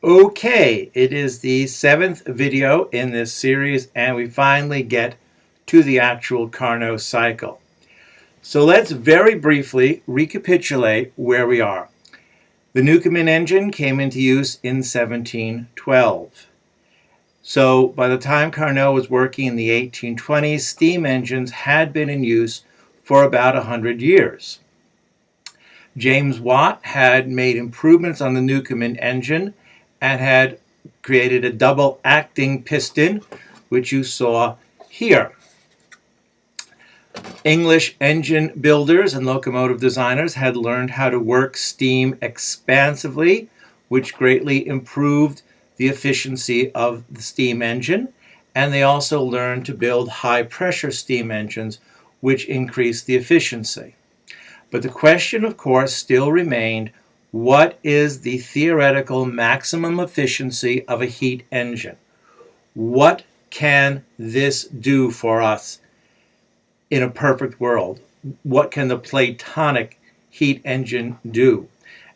Okay, it is the 7th video in this series, and we finally get to the actual Carnot cycle. So let's very briefly recapitulate where we are. The Newcomen engine came into use in 1712. So by the time Carnot was working in the 1820s, steam engines had been in use for about 100 years. James Watt had made improvements on the Newcomen engine and had created a double-acting piston, which you saw here. English engine builders and locomotive designers had learned how to work steam expansively, which greatly improved the efficiency of the steam engine, and they also learned to build high-pressure steam engines, which increased the efficiency. But the question, of course, still remained, what is the theoretical maximum efficiency of a heat engine? What can this do for us in a perfect world? What can the Platonic heat engine do?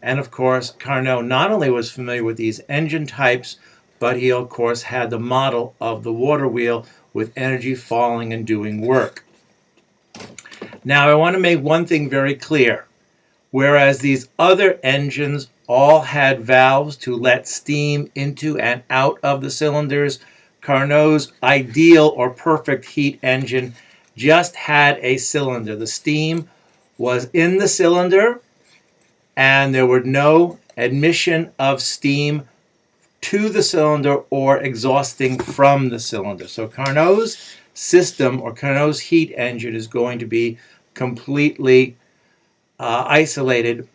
And of course, Carnot not only was familiar with these engine types, but he, of course, had the model of the water wheel with energy falling and doing work. Now, I want to make one thing very clear. Whereas these other engines all had valves to let steam into and out of the cylinders, Carnot's ideal or perfect heat engine just had a cylinder. The steam was in the cylinder, and there were no admission of steam to the cylinder or exhausting from the cylinder. So Carnot's system, or Carnot's heat engine, is going to be completely isolated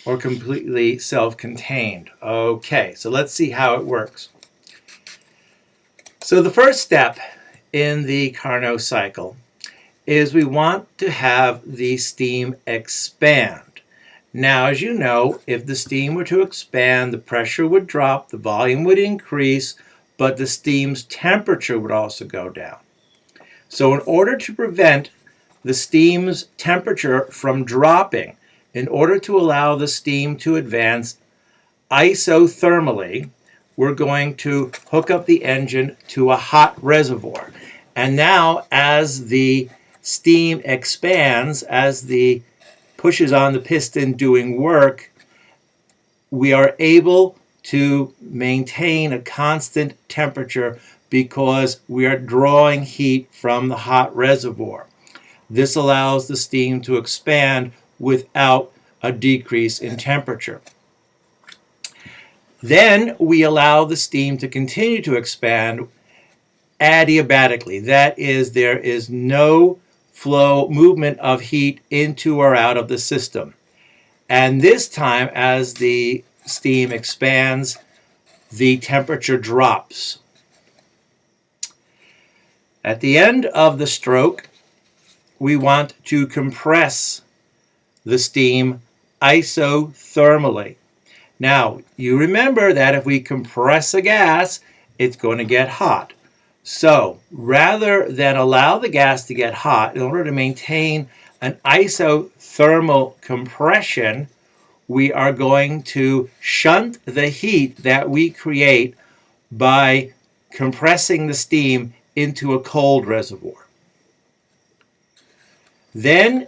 or completely self-contained. Okay, so let's see how it works. So the first step in the Carnot cycle is we want to have the steam expand. Now, as you know, if the steam were to expand, the pressure would drop, the volume would increase, but the steam's temperature would also go down. So in order to prevent the steam's temperature from dropping, in order to allow the steam to advance isothermally, we're going to hook up the engine to a hot reservoir. And now, as the steam expands, as the pushes on the piston doing work, we are able to maintain a constant temperature because we are drawing heat from the hot reservoir. This allows the steam to expand without a decrease in temperature. Then we allow the steam to continue to expand adiabatically. That is, there is no movement of heat into or out of the system. And this time, as the steam expands, the temperature drops. At the end of the stroke, we want to compress the steam isothermally. Now, you remember that if we compress a gas, it's going to get hot. So, rather than allow the gas to get hot, in order to maintain an isothermal compression, we are going to shunt the heat that we create by compressing the steam into a cold reservoir. Then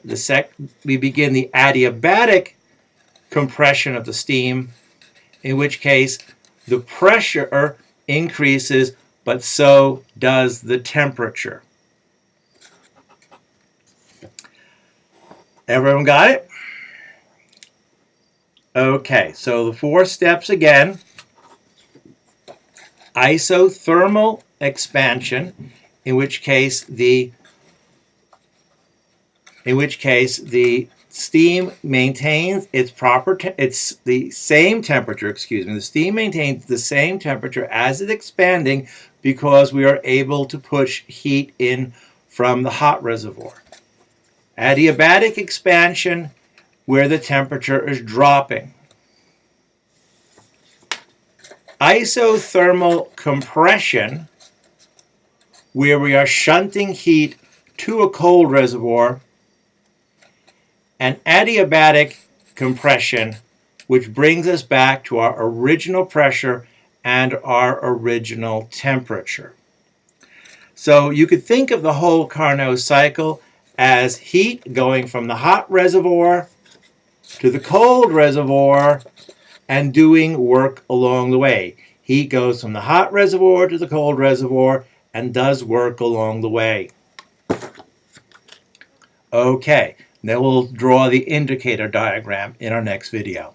we begin the adiabatic compression of the steam, in which case the pressure increases, but so does the temperature. Everyone got it? Okay, so the 4 steps again. Isothermal expansion, in which case the steam maintains its the same temperature, The steam maintains the same temperature as it's expanding because we are able to push heat in from the hot reservoir. Adiabatic expansion, where the temperature is dropping. Isothermal compression, where we are shunting heat to a cold reservoir. And adiabatic compression, which brings us back to our original pressure and our original temperature. So you could think of the whole Carnot cycle as heat going from the hot reservoir to the cold reservoir and doing work along the way. Heat goes from the hot reservoir to the cold reservoir and does work along the way. Okay, then we'll draw the indicator diagram in our next video.